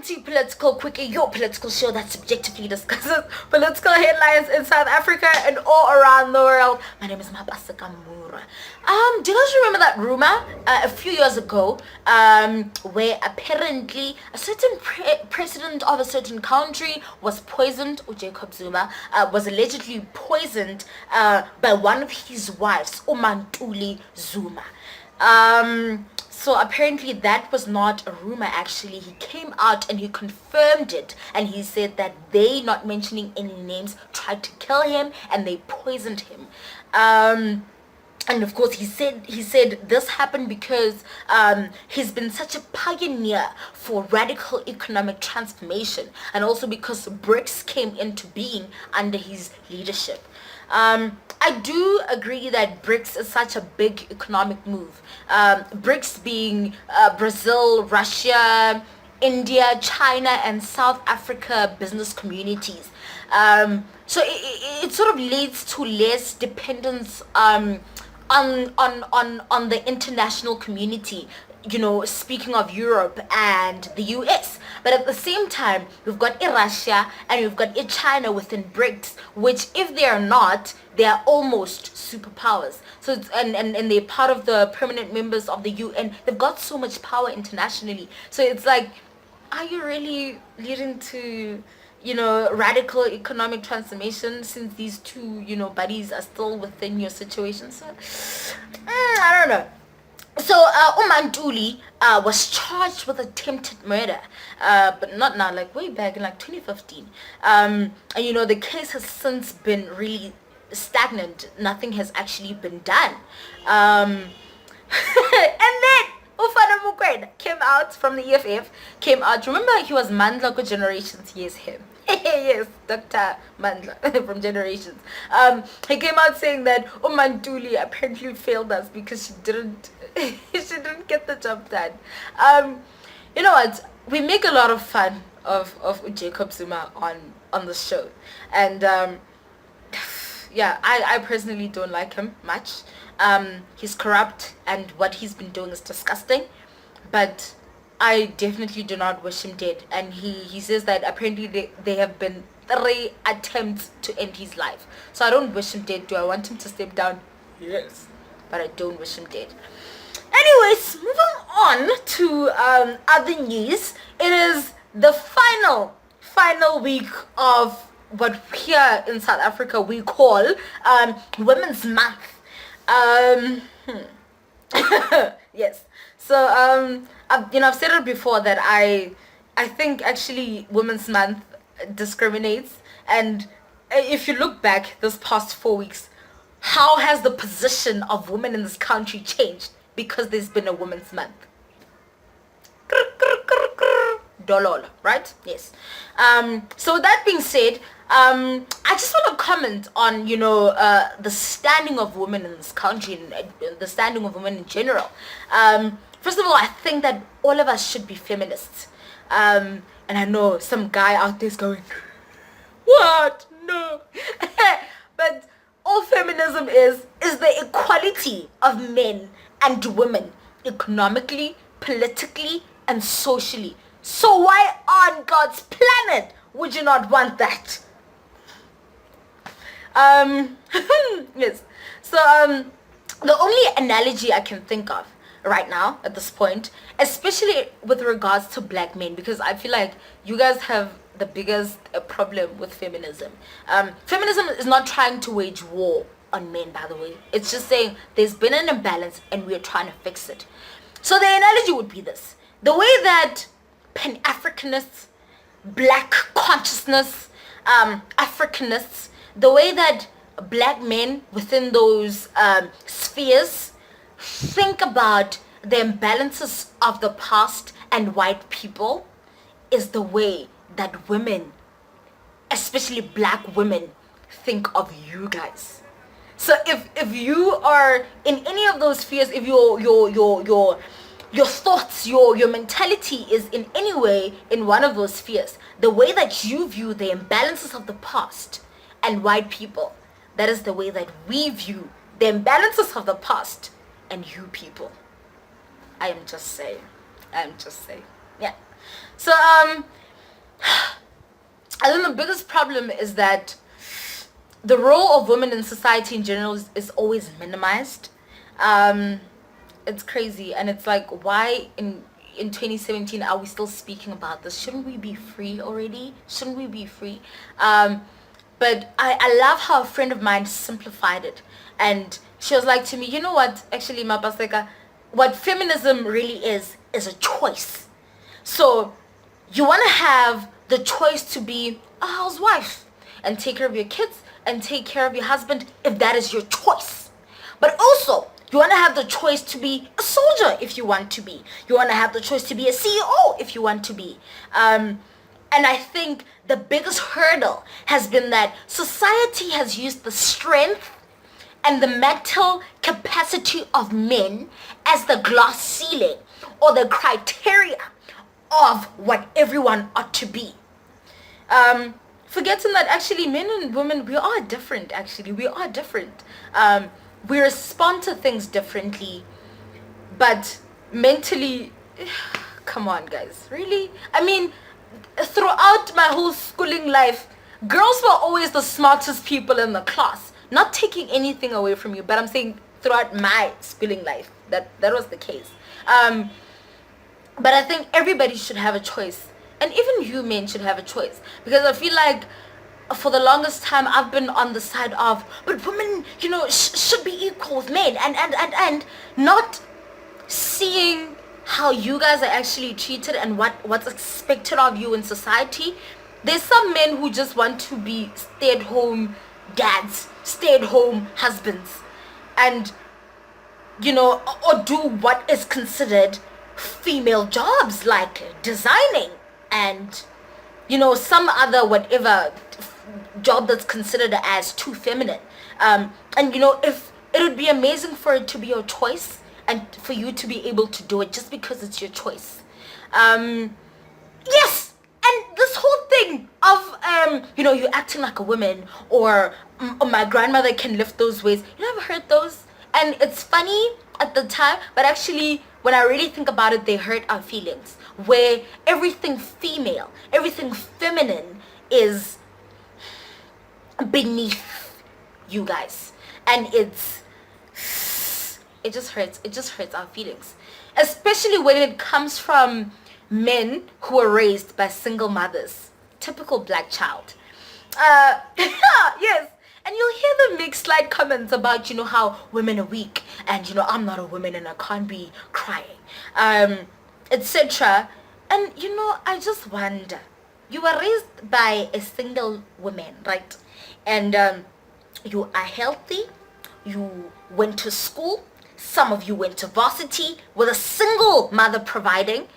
to Political Quickie, your political show that subjectively discusses political headlines in South Africa and all around the world. My name is Mabasa Kamura. Do you guys remember that rumor a few years ago where apparently a certain president of a certain country was poisoned, or Jacob Zuma was allegedly poisoned by one of his wives, Umantuli Zuma. So apparently that was not a rumor. Actually, he came out and he confirmed it, and he said that they, not mentioning any names, tried to kill him and they poisoned him. And of course he said this happened because he's been such a pioneer for radical economic transformation, and also because BRICS came into being under his leadership. I do agree that BRICS is such a big economic move. BRICS being Brazil, Russia, India, China, and South Africa business communities. So it sort of leads to less dependence on the international community. You know, speaking of Europe and the US, but at the same time we've got Russia and we've got China within BRICS, which if they are not, they are almost superpowers. So it's, and they're part of the permanent members of the UN. They've got so much power internationally. So it's like, are you really leading to, you know, radical economic transformation since these two, you know, buddies are still within your situation? So I don't know. So Umantuli was charged with attempted murder, but not now, like way back in like 2015. And you know, the case has since been really stagnant. Nothing has actually been done. And then Ufana Mukwena came out from the EFF, came out. Remember, he was Mandla for Generations. Yes, him. Yes, Dr. Mandla from Generations. He came out saying that Umantuli apparently failed us because she didn't get the job done. You know what? We make a lot of fun of Jacob Zuma on the show, and yeah, I personally don't like him much. He's corrupt and what he's been doing is disgusting, but I definitely do not wish him dead. And he says that apparently there have been 3 attempts to end his life. So I don't wish him dead. Do I want him to step down? Yes. But I don't wish him dead. Anyways, moving on to other news. It is the final week of what here in South Africa we call Women's Month. Yes. So I've said it before that I think actually Women's Month discriminates, and if you look back this past 4 weeks, how has the position of women in this country changed because there's been a Women's Month? Dolol, right? Yes. So with that being said, I just want to comment on, you know, the standing of women in this country and the standing of women in general. First of all, I think that all of us should be feminists. And I know some guy out there's going, what? No. But all feminism is the equality of men and women, economically, politically, and socially. So why on God's planet would you not want that? Yes. So the only analogy I can think of right now at this point, especially with regards to black men, because I feel like you guys have the biggest problem with feminism. Feminism is not trying to wage war on men, by the way. It's just saying there's been an imbalance and we're trying to fix it. So the analogy would be this: the way that Pan-Africanists, black consciousness, Africanists, the way that black men within those spheres think about the imbalances of the past and white people is the way that women, especially black women, think of you guys. So if you are in any of those spheres, if your thoughts, your mentality is in any way in one of those spheres, the way that you view the imbalances of the past and white people, that is the way that we view the imbalances of the past and you people. I am just saying. Yeah. So I think the biggest problem is that the role of women in society in general is always minimized. Um, it's crazy, and it's like, why in 2017 are we still speaking about this? Shouldn't we be free already? Shouldn't we be free? But I love how a friend of mine simplified it, and she was like to me, you know what? Actually, Mapaseka, what feminism really is a choice. So you want to have the choice to be a housewife and take care of your kids and take care of your husband if that is your choice. But also, you want to have the choice to be a soldier if you want to be. You want to have the choice to be a CEO if you want to be. And I think the biggest hurdle has been that society has used the strength and the mental capacity of men as the glass ceiling or the criteria of what everyone ought to be. Forgetting that actually men and women, we are different. Actually, we are different. We respond to things differently, but mentally, come on guys, really? I mean, throughout my whole schooling life, girls were always the smartest people in the class. Not taking anything away from you, but I'm saying throughout my schooling life, that was the case. But I think everybody should have a choice. And even you men should have a choice. Because I feel like for the longest time I've been on the side of, but women, should be equal with men. And not seeing how you guys are actually treated and what's expected of you in society. There's some men who just want to be stay-at-home dads, stay-at-home husbands. And, or do what is considered female jobs like designing and some other whatever job that's considered as too feminine. And if it would be amazing for it to be your choice and for you to be able to do it just because it's your choice. Yes. And this whole thing of you acting like a woman or my grandmother can lift those weights. You never heard those? And it's funny at the time, but actually when I really think about it, they hurt our feelings. Where everything female, everything feminine is beneath you guys. And it just hurts our feelings. Especially when it comes from men who are raised by single mothers. Typical black child. Yes. And you'll hear the mixed like comments about, how women are weak and, I'm not a woman and I can't be crying, etc. And, I just wonder, you were raised by a single woman, right? And you are healthy, you went to school, some of you went to varsity with a single mother providing.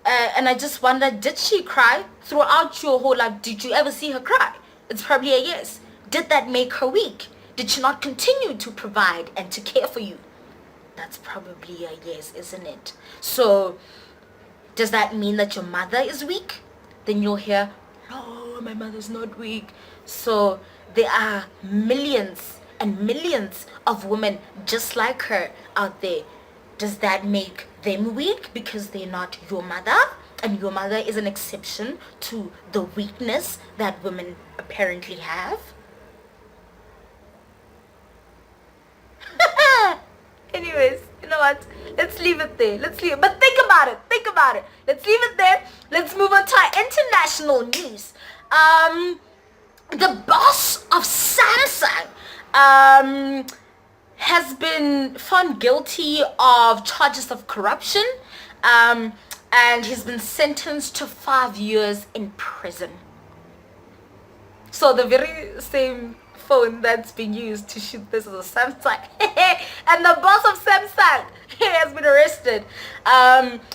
And I just wonder, did she cry throughout your whole life? Did you ever see her cry? It's probably a yes. Did that make her weak? Did she not continue to provide and to care for you? That's probably a yes, isn't it? So, does that mean that your mother is weak? Then you'll hear, no, my mother's not weak. So, there are millions and millions of women just like her out there. Does that make them weak because they're not your mother? And your mother is an exception to the weakness that women apparently have? Anyways, you know what? Let's leave it there. But think about it. Let's leave it there. Let's move on to our international news. The boss of Samsung has been found guilty of charges of corruption, and he's been sentenced to 5 years in prison. So the very same phone that's been used to shoot this is a Samsung. And the boss of Samsung has been arrested.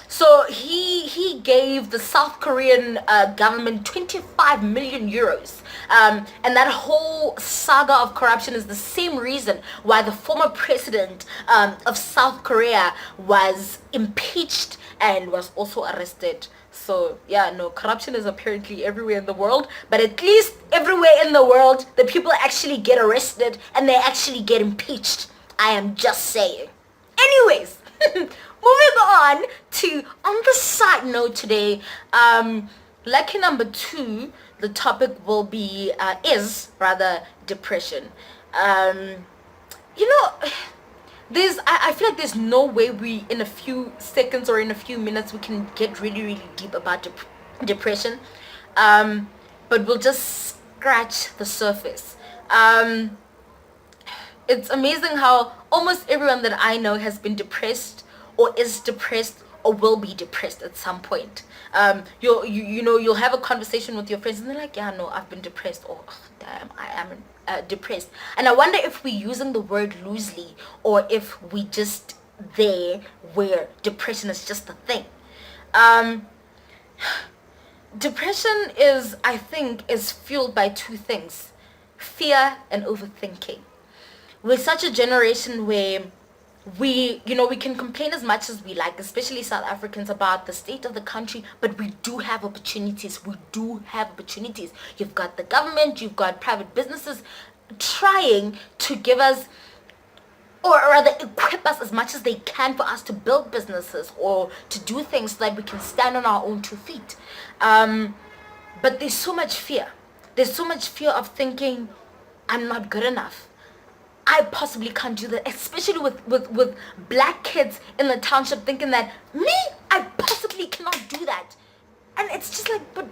So he gave the South Korean government 25 million euros. And that whole saga of corruption is the same reason why the former president of South Korea was impeached and was also arrested. So yeah, no, corruption is apparently everywhere in the world, but at least everywhere in the world, the people actually get arrested and they actually get impeached. I am just saying. Anyways, Moving on the side note today, lucky number 2, the topic will be, is rather depression. You know, I feel like there's no way we, in a few seconds or in a few minutes, we can get really, really deep about depression. But we'll just scratch the surface. It's amazing how almost everyone that I know has been depressed or is depressed or will be depressed at some point. You'll have a conversation with your friends and they're like, yeah, no, I've been depressed. Or, oh, damn, I am depressed. And I wonder if we're using the word loosely or if we just there where depression is just a thing. Depression I think, is fueled by 2 things: fear and overthinking. We're such a generation where we can complain as much as we like, especially South Africans, about the state of the country, but we do have opportunities. You've got the government, you've got private businesses trying to give us, or rather equip us as much as they can for us to build businesses or to do things so that we can stand on our own 2 feet. But there's so much fear. There's so much fear of thinking, I'm not good enough. I possibly can't do that, especially with black kids in the township thinking that, me, I possibly cannot do that. And it's just like, but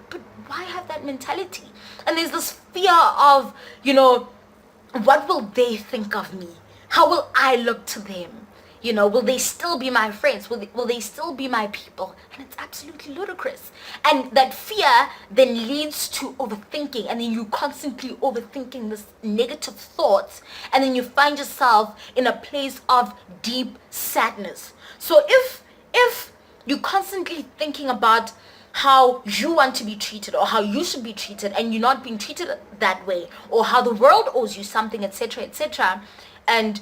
why have that mentality? And there's this fear of, what will they think of me? How will I look to them? Will they still be my friends? Will they still be my people? And it's absolutely ludicrous. And that fear then leads to overthinking. And then you constantly overthinking this negative thoughts. And then you find yourself in a place of deep sadness. So if you're constantly thinking about how you want to be treated or how you should be treated and you're not being treated that way, or how the world owes you something, etc., etc., and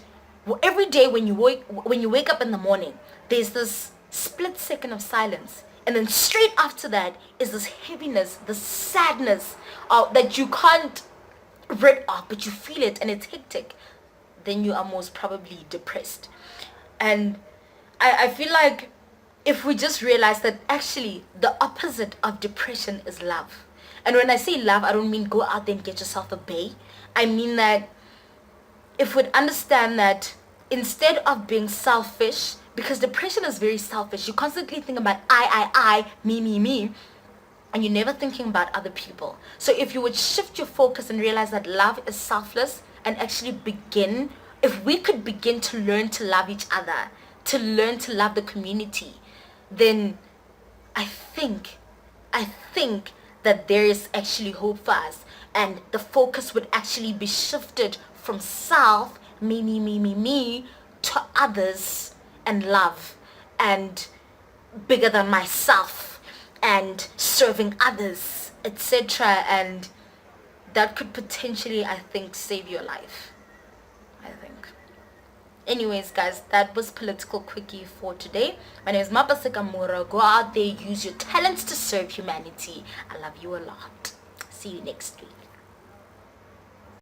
every day when you wake up in the morning, there's this split second of silence, and then straight after that is this heaviness, this sadness that you can't rid of, but you feel it and it's hectic, then you are most probably depressed. And I feel like if we just realize that actually the opposite of depression is love. And when I say love, I don't mean go out there and get yourself a bae. I mean that if we'd understand that instead of being selfish, because depression is very selfish, you constantly think about I, me, and you're never thinking about other people. So if you would shift your focus and realize that love is selfless, and actually if we could begin to learn to love each other, to learn to love the community, then I think that there is actually hope for us, and the focus would actually be shifted from self, me, to others and love and bigger than myself and serving others, etc. And that could potentially, I think, save your life. I think. Anyways, guys, that was Political Quickie for today. My name is Mapasika. Go out there, use your talents to serve humanity. I love you a lot. See you next week.